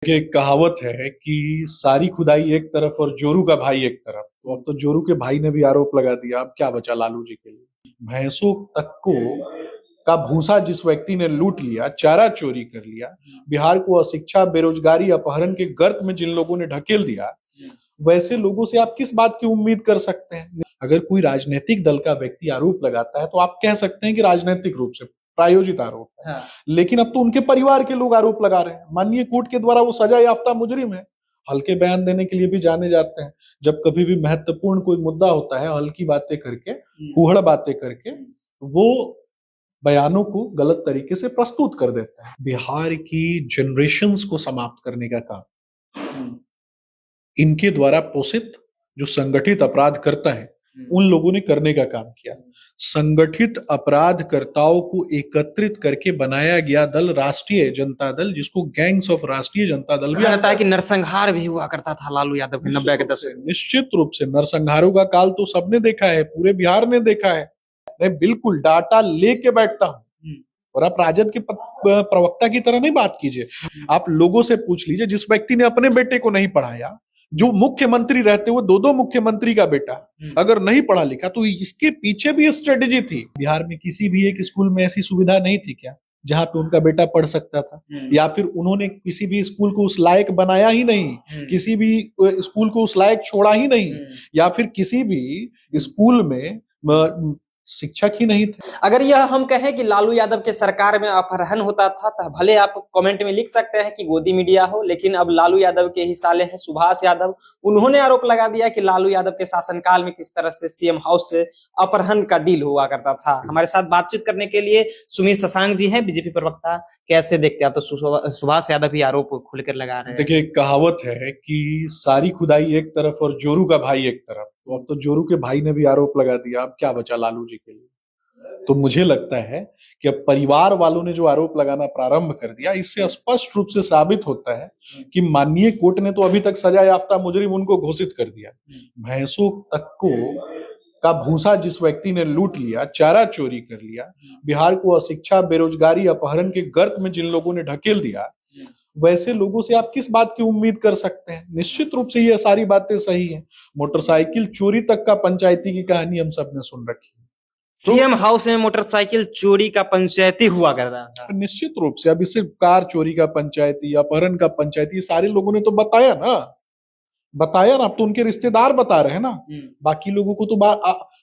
देखिए, एक कहावत है कि सारी खुदाई एक तरफ और जोरू का भाई एक तरफ। तो अब तो जोरू के भाई ने भी आरोप लगा दिया। अब क्या बचा लालू जी के लिए? भैंसों तक को का भूसा जिस व्यक्ति ने लूट लिया, चारा चोरी कर लिया, बिहार को अशिक्षा, बेरोजगारी, अपहरण के गर्त में जिन लोगों ने ढकेल दिया, वैसे लोगों से आप किस बात की उम्मीद कर सकते हैं? अगर कोई राजनीतिक दल का व्यक्ति आरोप लगाता है तो आप कह सकते हैं कि राजनीतिक रूप से प्रायोजित आरोप है। हाँ। लेकिन अब तो उनके परिवार के लोग आरोप लगा रहे हैं। माननीय कोर्ट के द्वारा वो सजा याफ्ता मुजरिम है। हल्के बयान देने के लिए भी जाने जाते हैं। जब कभी भी महत्वपूर्ण कोई मुद्दा होता है, हल्की बातें करके, फूहड़ बातें करके वो बयानों को गलत तरीके से प्रस्तुत कर देता है। बिहार की जनरेशंस को समाप्त करने का काम इनके द्वारा पोषित जो संगठित अपराध करता है उन लोगों ने करने का काम किया। संगठित अपराधकर्ताओं को एकत्रित करके बनाया गया दल राष्ट्रीय जनता दल, जिसको गैंग्स ऑफ राष्ट्रीय जनता दल भी लगता है कि नरसंहार भी हुआ करता था लालू यादव के 90 के दशक। निश्चित रूप से नरसंहारों का काल तो सबने देखा है, पूरे बिहार ने देखा है। मैं बिल्कुल डाटा लेके बैठता हूँ और आप राजद के प्रवक्ता की तरह नहीं बात कीजिए। आप लोगों से पूछ लीजिए, जिस व्यक्ति ने अपने बेटे को नहीं पढ़ाया, जो मुख्यमंत्री रहते हुए दो मुख्यमंत्री का बेटा अगर नहीं पढ़ा लिखा, तो इसके पीछे भी स्ट्रेटेजी थी। बिहार में किसी भी एक स्कूल में ऐसी सुविधा नहीं थी क्या जहां पे उनका बेटा पढ़ सकता था? या फिर उन्होंने किसी भी स्कूल को उस लायक बनाया ही नहीं, किसी भी स्कूल को उस लायक छोड़ा ही नहीं, या फिर किसी भी स्कूल में शिक्षक ही नहीं थे। अगर यह हम कहें कि लालू यादव के सरकार में अपहरण होता था तो भले आप कमेंट में लिख सकते हैं कि गोदी मीडिया हो, लेकिन अब लालू यादव के ही साले हैं सुभाष यादव, उन्होंने आरोप लगा दिया कि लालू यादव के शासनकाल में किस तरह से सीएम हाउस से अपहरण का डील हुआ करता था। हमारे साथ बातचीत करने के लिए सुमित शशांक जी हैं, बीजेपी प्रवक्ता। कैसे देखते हैं आप? तो सुभाष यादव भी आरोप खुलकर लगा रहे हैं। देखिए, एक कहावत है कि सारी खुदाई एक तरफ और जोरू का भाई एक तरफ। तो अब तो जोरू के भाई ने भी आरोप लगा दिया। अब क्या बचा लालू जी के लिए? तो मुझे लगता है कि अब परिवार वालों ने जो आरोप लगाना प्रारंभ कर दिया, इससे स्पष्ट रूप से साबित होता है कि माननीय कोर्ट ने तो अभी तक सजा याफ्ता मुजरिम उनको घोषित कर दिया। भैंसों तक का भूसा जिस व्यक्ति ने लूट लिया, चारा चोरी कर लिया, बिहार को अशिक्षा, बेरोजगारी, अपहरण के गर्त में जिन लोगों ने ढकेल दिया, वैसे लोगों से आप किस बात की उम्मीद कर सकते हैं? निश्चित रूप से ये सारी बातें सही हैं। मोटरसाइकिल चोरी तक का पंचायती की कहानी हम सब ने सुन रखी है। सीएम हाउस में मोटरसाइकिल चोरी का पंचायती हुआ करता था। निश्चित रूप से अब इससे कार चोरी का पंचायती, अपहरण का पंचायती, सारे लोगों ने तो बताया ना। अब तो उनके रिश्तेदार बता रहे हैं ना। बाकी लोगों को तो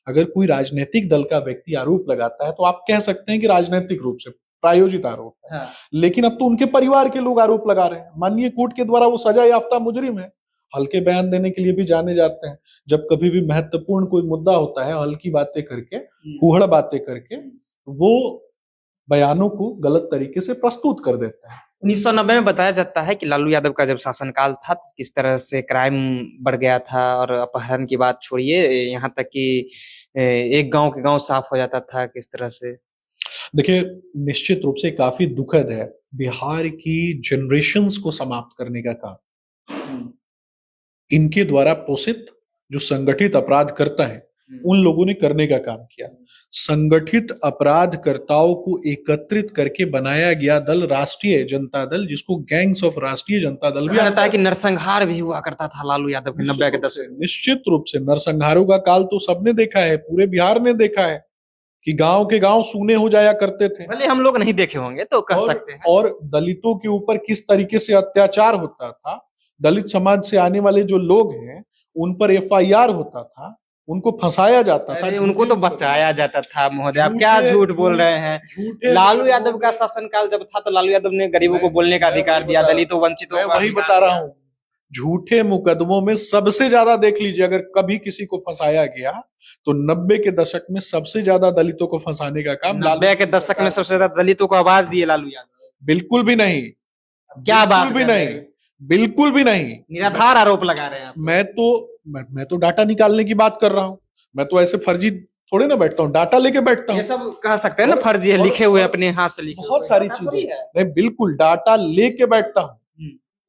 अगर कोई राजनीतिक दल का व्यक्ति आरोप लगाता है तो आप कह सकते हैं कि राजनीतिक रूप से प्रायोजित आरोप है। हाँ। लेकिन अब तो उनके परिवार के लोग आरोप लगा रहे हैं। माननीय कोर्ट के द्वारा वो सजा याफ्ता मुजरिम है। हल्के बयान देने के लिए भी जाने जाते हैं। जब कभी भी महत्वपूर्ण कोई मुद्दा होता है, हल्की बातें करके, फूहड़ बातें करके वो बयानों को गलत तरीके से प्रस्तुत कर देते हैं। 1990 में बताया जाता है कि लालू यादव का जब शासनकाल था किस तरह से क्राइम बढ़ गया था, और अपहरण की बात छोड़िए, यहाँ तक कि एक गांव के गांव साफ हो जाता था किस तरह से। देखिए, निश्चित रूप से काफी दुखद है। बिहार की जनरेशंस को समाप्त करने का काम इनके द्वारा पोषित जो संगठित अपराध करता है उन लोगों ने करने का काम किया। संगठित अपराधकर्ताओं को एकत्रित करके बनाया गया दल राष्ट्रीय जनता दल, जिसको गैंग्स ऑफ राष्ट्रीय जनता दल भी लगता है कि नरसंहार भी हुआ करता था लालू यादव के 90 के दशक। निश्चित रूप से नरसंहारों का काल तो सबने देखा है, पूरे बिहार ने देखा है कि गांव के गांव सूने हो जाया करते थे। भले हम लोग नहीं देखे होंगे तो कह सकते हैं। और दलितों के ऊपर किस तरीके से अत्याचार होता था, दलित समाज से आने वाले जो लोग हैं उन पर एफआईआर होता था, उनको फंसाया जाता था, उनको तो बचाया जाता था। महोदय, आप क्या झूठ बोल रहे हैं? लालू यादव का शासनकाल जब था तो लालू यादव ने गरीबों को बोलने का अधिकार दिया, दलितों वंचितों को। वही बता रहा हूँ, झूठे मुकदमों में सबसे ज्यादा देख लीजिए, अगर कभी किसी को फंसाया गया तो 90 के दशक में सबसे ज्यादा दलितों को फंसाने का काम 90 के दशक में सबसे ज्यादा दलितों को आवाज दिए लालू यादव। बिल्कुल भी नहीं। क्या बात भी नहीं, बिल्कुल भी नहीं। निराधार आरोप लगा रहे हैं। मैं तो डाटा निकालने की बात कर रहा हूँ। मैं तो ऐसे फर्जी थोड़े ना बैठता हूँ, डाटा लेके बैठता हूँ। ये सब कह सकते हैं ना फर्जी है, लिखे हुए अपने हाथ से लिखे, बहुत सारी चीजें। मैं बिल्कुल डाटा लेके बैठता हूँ।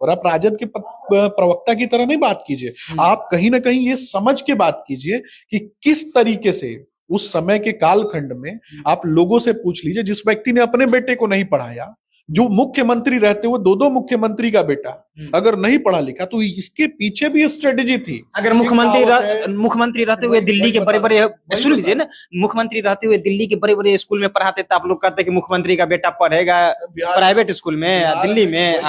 और आप राजद के प्रवक्ता की तरह नहीं बात कीजिए। आप कहीं ना कहीं ये समझ के बात कीजिए कि किस तरीके से उस समय के कालखंड में, आप लोगों से पूछ लीजिए, जिस व्यक्ति ने अपने बेटे को नहीं पढ़ाया, जो मुख्यमंत्री रहते हुए दो मुख्यमंत्री का बेटा अगर नहीं पढ़ा लिखा तो इसके पीछे भी स्ट्रेटेजी थी। अगर मुख्यमंत्री रहते हुए दिल्ली के बड़े बड़े, सुन लीजिए ना, मुख्यमंत्री रहते हुए दिल्ली के बड़े बड़े स्कूल में पढ़ाते तो आप लोग कहते कि मुख्यमंत्री का बेटा पढ़ेगा प्राइवेट स्कूल में दिल्ली में,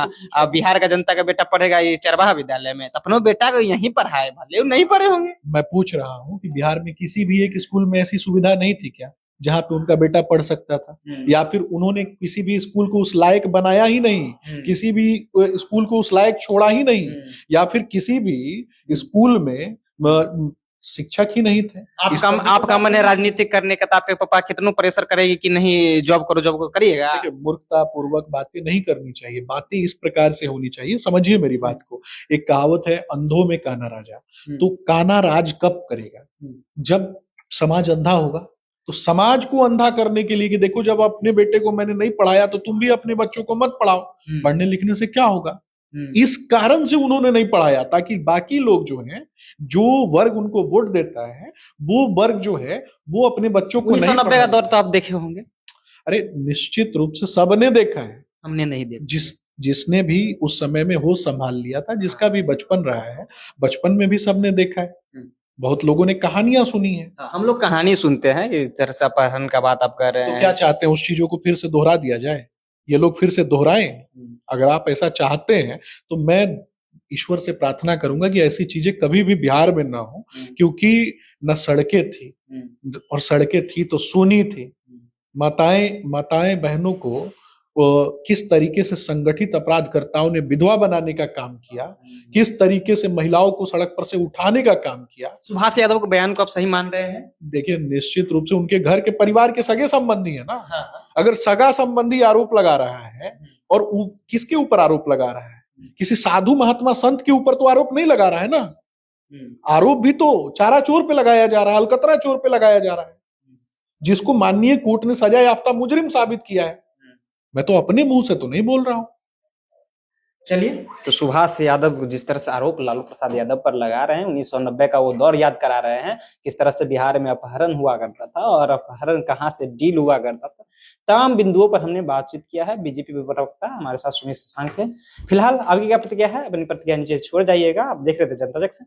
बिहार का जनता का बेटा पढ़ेगा ये चरवाहा विद्यालय में, अपनों बेटा को यहीं पढ़ाए, भले नहीं पढ़े होंगे। मैं पूछ रहा हूँ कि बिहार में किसी भी एक स्कूल में ऐसी सुविधा नहीं थी क्या जहां पे उनका बेटा पढ़ सकता था? या फिर उन्होंने किसी भी स्कूल को उस लायक बनाया ही नहीं, किसी भी स्कूल को उस लायक छोड़ा ही नहीं, या फिर किसी भी स्कूल में शिक्षक ही नहीं थे? आपका मन है राजनीति करने का, तो आपके पापा कितनों प्रेशर करेगी कि नहीं जॉब करो करिएगा? मूर्खता पूर्वक बातें नहीं करनी चाहिए, बातें इस प्रकार से होनी चाहिए, समझिए मेरी बात को। एक कहावत है, अंधों में काना राजा। तो काना राज कब करेगा? जब समाज अंधा होगा। तो समाज को अंधा करने के लिए कि देखो जब अपने बेटे को मैंने नहीं पढ़ाया तो तुम भी अपने बच्चों को मत पढ़ाओ, पढ़ने लिखने से क्या होगा, इस कारण से उन्होंने नहीं पढ़ाया, ताकि बाकी लोग जो हैं, जो वर्ग उनको वोट देता है, वो वर्ग जो है वो अपने बच्चों को नहीं 1990 का दौर तो आप देखे होंगे। अरे निश्चित रूप से सबने देखा है, हमने नहीं देखा। जिसने भी उस समय में होश संभाल लिया था, जिसका भी बचपन रहा है, बचपन में भी सबने देखा है। बहुत लोगों ने कहानियां सुनी है। हम लोग कहानी सुनते हैं, इस तरह से अपहरण का बात आप कर रहे हैं। तो क्या चाहते हैं, उस चीजों को फिर से दोहरा दिया जाए? ये लोग फिर से दोहराएं? अगर आप ऐसा चाहते हैं तो मैं ईश्वर से प्रार्थना करूंगा कि ऐसी चीजें कभी भी बिहार में ना हो, क्योंकि न सड़कें थी, और सड़कें थी तो सुनी थी। माताएं बहनों को किस तरीके से संगठित अपराधकर्ताओं ने विधवा बनाने का काम किया, किस तरीके से महिलाओं को सड़क पर से उठाने का काम किया। सुभाष यादव के बयान को आप सही मान रहे हैं? देखिए निश्चित रूप से उनके घर के परिवार के सगे संबंधी है ना। अगर सगा संबंधी आरोप लगा रहा है, और किसके ऊपर आरोप लगा रहा है? किसी साधु महात्मा संत के ऊपर तो आरोप नहीं लगा रहा है ना। आरोप भी तो चारा चोर पे लगाया जा रहा है, अलकतरा चोर पे लगाया जा रहा है, जिसको माननीय कोर्ट ने सजा याफ्ता मुजरिम साबित किया है। मैं तो अपने मुंह से तो नहीं बोल रहा हूं। चलिए, तो सुभाष यादव जिस तरह से आरोप लालू प्रसाद यादव पर लगा रहे हैं, 1990 का वो दौर याद करा रहे हैं, किस तरह से बिहार में अपहरण हुआ करता था और अपहरण कहां से डील हुआ करता था, तमाम बिंदुओं पर हमने बातचीत किया है। बीजेपी प्रवक्ता हमारे साथ सुमित शशांक थे। फिलहाल आपकी क्या प्रतिक्रिया है? अपनी प्रतिक्रिया नीचे छोड़ जाइएगा। आप देख रहे थे जनता जंक्शन।